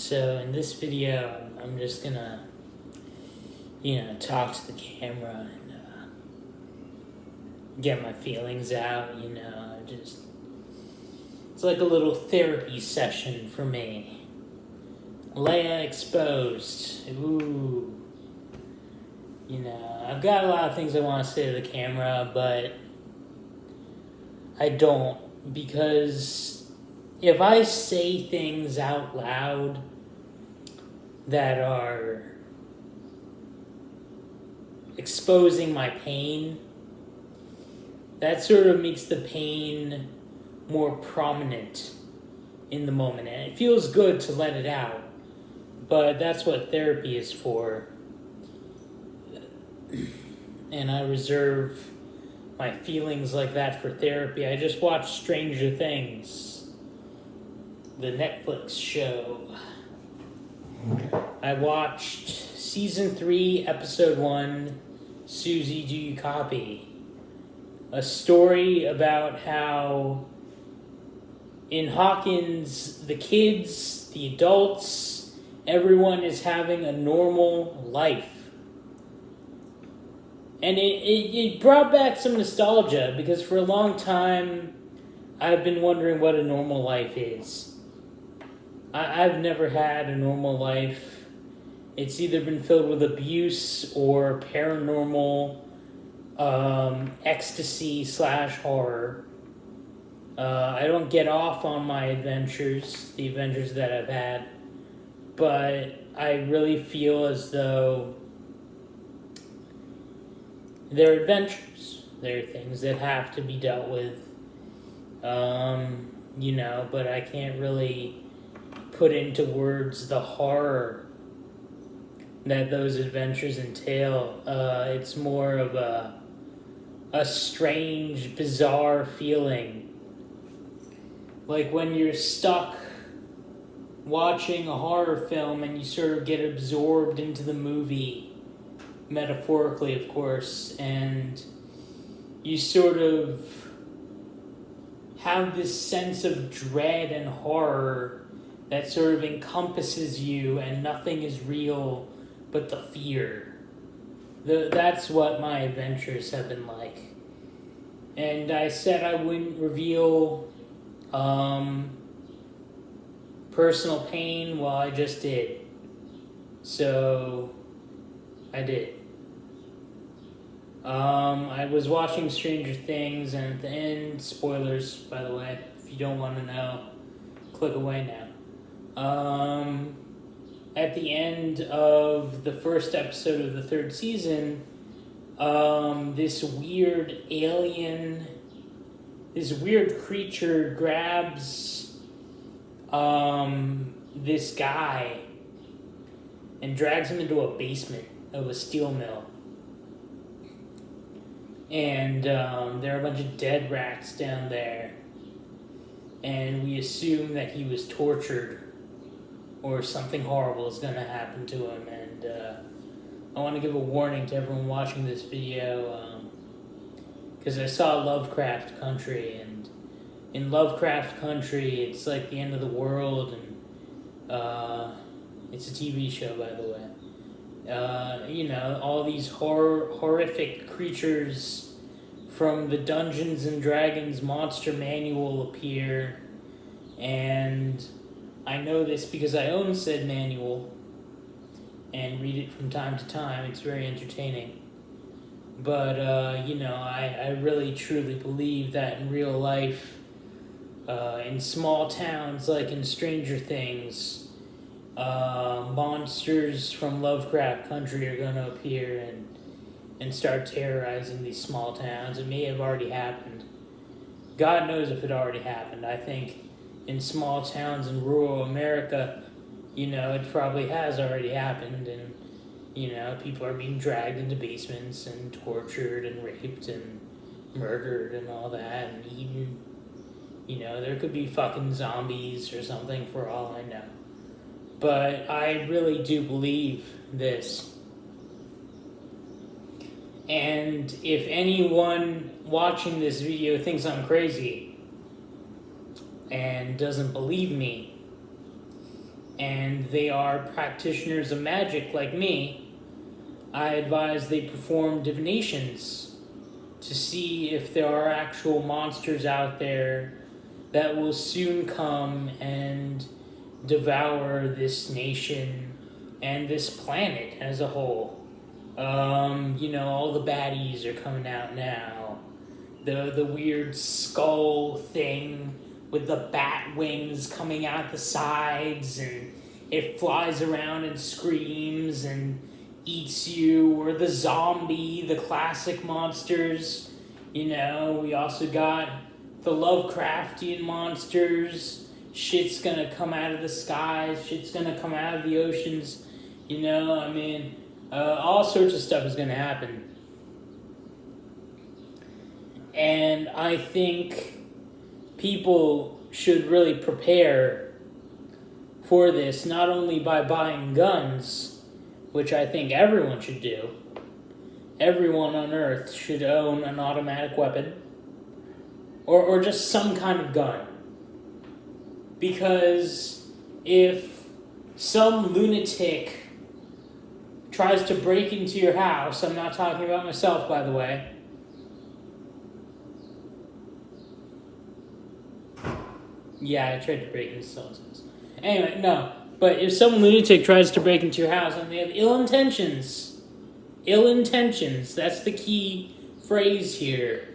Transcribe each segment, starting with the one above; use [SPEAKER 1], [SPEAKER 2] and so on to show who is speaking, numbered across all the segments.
[SPEAKER 1] So in this video, I'm just gonna, talk to the camera and get my feelings out. It's like a little therapy session for me. Leia exposed. Ooh. I've got a lot of things I want to say to the camera, but I don't, because if I say things out loud that are exposing my pain, that sort of makes the pain more prominent in the moment. And it feels good to let it out, but that's what therapy is for. And I reserve my feelings like that for therapy. I just watched Stranger Things, the Netflix show. I watched Season 3, Episode 1, Susie, Do You Copy? A story about how in Hawkins, the kids, the adults, everyone is having a normal life. And it brought back some nostalgia, because for a long time, I've been wondering what a normal life is. I've never had a normal life. It's either been filled with abuse or paranormal ecstasy/horror. I don't get off on my adventures, the adventures that I've had, but I really feel as though they're adventures. They're things that have to be dealt with, but I can't really put into words the horror that those adventures entail. It's more of a strange, bizarre feeling. Like when you're stuck watching a horror film and you sort of get absorbed into the movie, metaphorically, of course, and you sort of have this sense of dread and horror that sort of encompasses you, and nothing is real but the fear. That's what my adventures have been like. And I said I wouldn't reveal personal pain. Well, I just did. So I did. I was watching Stranger Things, and at the end, spoilers, by the way, if you don't want to know, click away now. At the end of the first episode of the third season, this weird alien, this weird creature grabs this guy and drags him into a basement of a steel mill. And there are a bunch of dead rats down there. And we assume that he was tortured or something horrible is going to happen to him. And I want to give a warning to everyone watching this video, because I saw Lovecraft Country, and in Lovecraft Country, it's like the end of the world, and it's a TV show, by the way. All these horrific creatures from the Dungeons and Dragons Monster Manual appear, and I know this because I own said manual and read it from time to time. It's very entertaining. But, I really truly believe that in real life, in small towns like in Stranger Things, monsters from Lovecraft Country are going to appear and start terrorizing these small towns. It may have already happened. God knows if it already happened. I think in small towns in rural America, it probably has already happened, and, people are being dragged into basements and tortured and raped and murdered and all that and eaten. There could be fucking zombies or something for all I know. But I really do believe this. And if anyone watching this video thinks I'm crazy and doesn't believe me, and they are practitioners of magic like me, I advise they perform divinations to see if there are actual monsters out there that will soon come and devour this nation and this planet as a whole. All the baddies are coming out now. The weird skull thing with the bat wings coming out the sides, and it flies around and screams and eats you, or the zombie, the classic monsters. We also got the Lovecraftian monsters. Shit's gonna come out of the skies, shit's gonna come out of the oceans. All sorts of stuff is gonna happen. And I think people should really prepare for this, not only by buying guns, which I think everyone should do. Everyone on Earth should own an automatic weapon, or just some kind of gun. Because if some lunatic tries to break into your house, I'm not talking about myself, by the way. Yeah, I tried to break into someone's house. Anyway, no. But if some lunatic tries to break into your house and they have ill intentions, that's the key phrase here,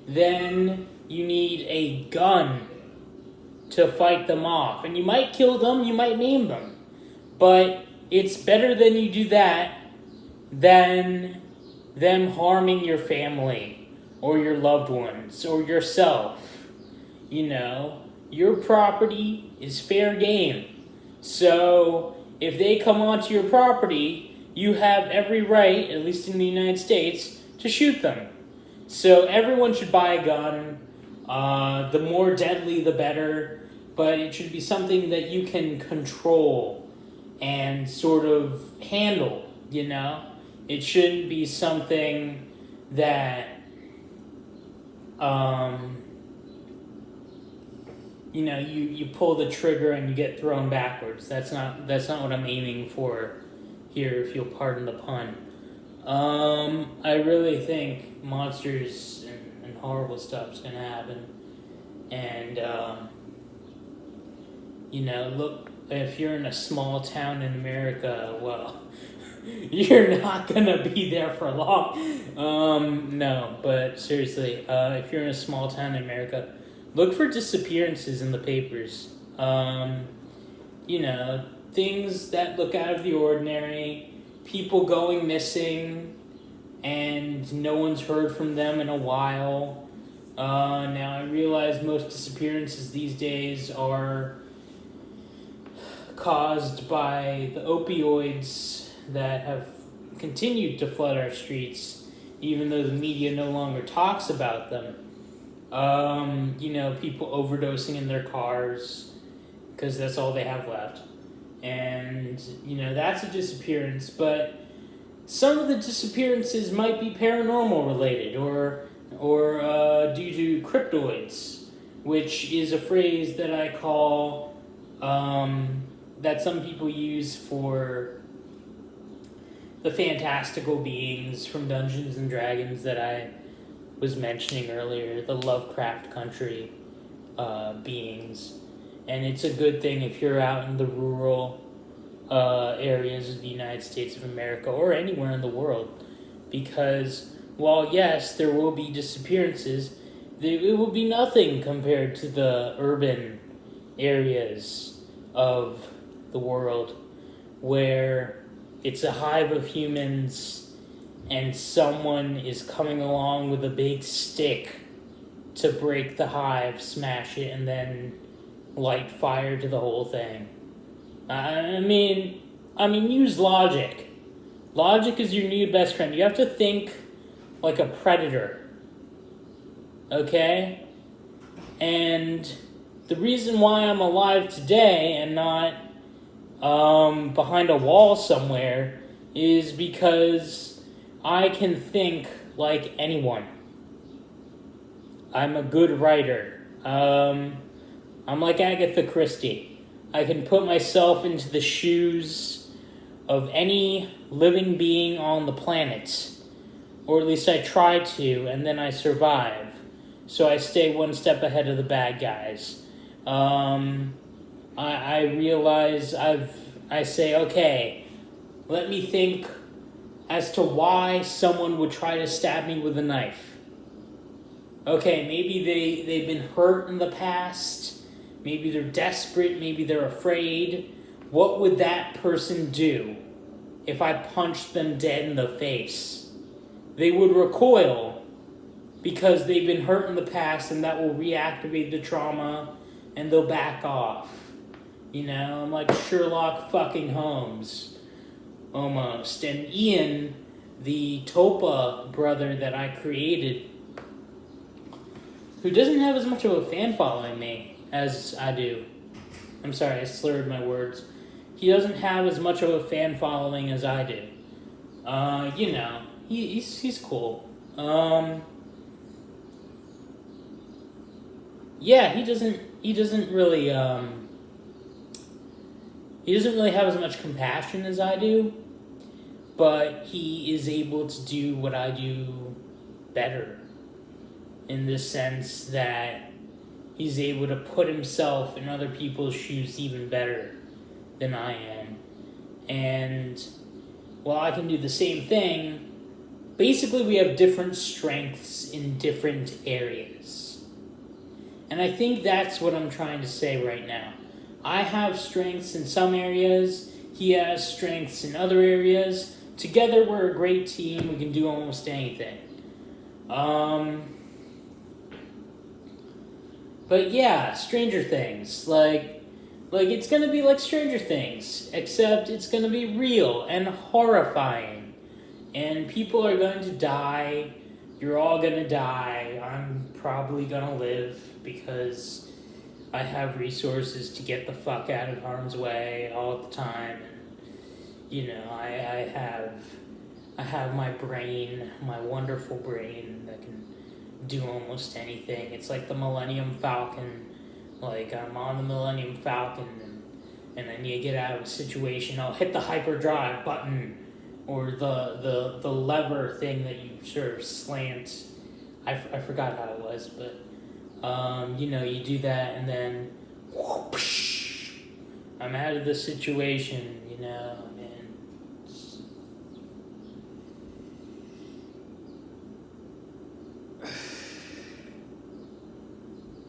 [SPEAKER 1] then you need a gun to fight them off. And you might kill them, you might maim them. But it's better than you do that than them harming your family or your loved ones or yourself. Your property is fair game. So if they come onto your property, you have every right, at least in the United States, to shoot them. So everyone should buy a gun. The more deadly, the better. But it should be something that you can control and sort of handle, It shouldn't be something that, you pull the trigger and you get thrown backwards. That's not what I'm aiming for here, if you'll pardon the pun. I really think monsters and horrible stuff's gonna happen. And, look, if you're in a small town in America, well, you're not gonna be there for long. No, but seriously, if you're in a small town in America, look for disappearances in the papers. Things that look out of the ordinary, people going missing, and no one's heard from them in a while. Now, I realize most disappearances these days are caused by the opioids that have continued to flood our streets, even though the media no longer talks about them. People overdosing in their cars because that's all they have left. And, that's a disappearance, but some of the disappearances might be paranormal related or due to cryptoids, which is a phrase that I call, that some people use for the fantastical beings from Dungeons and Dragons that I was mentioning earlier, the Lovecraft Country beings. And it's a good thing if you're out in the rural areas of the United States of America or anywhere in the world, because while yes, there will be disappearances, it will be nothing compared to the urban areas of the world where it's a hive of humans and someone is coming along with a big stick to break the hive, smash it, and then light fire to the whole thing. I mean, use logic. Logic is your new best friend. You have to think like a predator. Okay? And the reason why I'm alive today and not behind a wall somewhere is because I can think like anyone. I'm a good writer. I'm like Agatha Christie. I can put myself into the shoes of any living being on the planet, or at least I try to, and then I survive. So I stay one step ahead of the bad guys. I realize I say, okay, let me think as to why someone would try to stab me with a knife. Okay, maybe they've been hurt in the past. Maybe they're desperate. Maybe they're afraid. What would that person do if I punched them dead in the face? They would recoil because they've been hurt in the past, and that will reactivate the trauma, and they'll back off. You know, I'm like Sherlock fucking Holmes, almost. And Ian, the Topa brother that I created, who doesn't have as much of a fan following me as I do. I'm sorry, I slurred my words. He doesn't have as much of a fan following as I do. You know, he's cool. Yeah, he doesn't really have as much compassion as I do, but he is able to do what I do better, in the sense that he's able to put himself in other people's shoes even better than I am. And while I can do the same thing, basically we have different strengths in different areas. And I think that's what I'm trying to say right now. I have strengths in some areas, he has strengths in other areas. Together we're a great team, we can do almost anything. But yeah, Stranger Things, like it's gonna be like Stranger Things, except it's gonna be real and horrifying. And people are going to die, you're all gonna die, I'm probably gonna live because I have resources to get the fuck out of harm's way all the time. And, you know, I have my brain, my wonderful brain that can do almost anything. It's like the Millennium Falcon. Like, I'm on the Millennium Falcon and I need to get out of a situation. I'll hit the hyperdrive button or the lever thing that you sort of slant. I forgot how it was, but you know, you do that and then whoosh, I'm out of the situation, you know.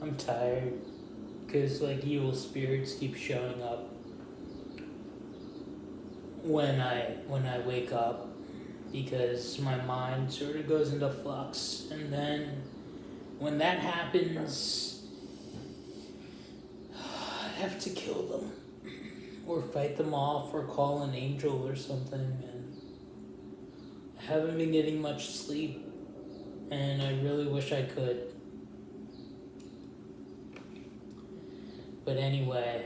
[SPEAKER 1] I'm tired because like evil spirits keep showing up when I wake up, because my mind sort of goes into flux, and then when that happens I have to kill them or fight them off or call an angel or something. And I haven't been getting much sleep and I really wish I could. But anyway,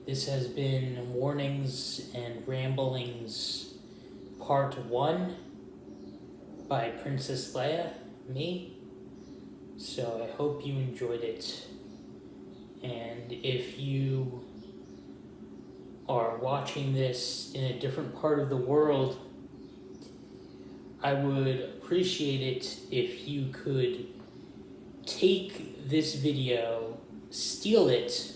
[SPEAKER 1] this has been Warnings and Ramblings Part 1 by Princess Leia, me. So I hope you enjoyed it. And if you are watching this in a different part of the world, I would appreciate it if you could take this video, steal it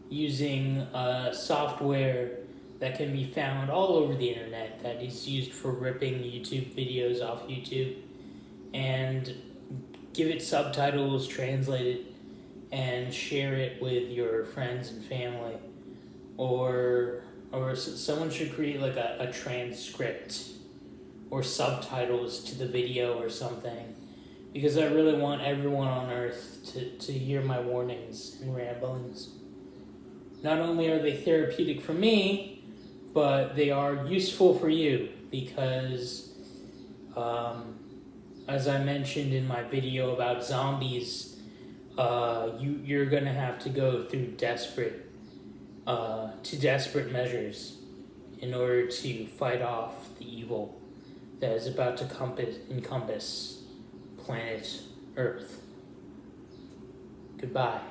[SPEAKER 1] using software that can be found all over the internet that is used for ripping YouTube videos off YouTube, and give it subtitles, translate it, and share it with your friends and family. Or someone should create like a transcript or subtitles to the video or something, because I really want everyone on Earth to hear my warnings and ramblings. Not only are they therapeutic for me, but they are useful for you, because as I mentioned in my video about zombies, you're gonna have to go through desperate measures in order to fight off the evil that is about to encompass planet Earth. Goodbye.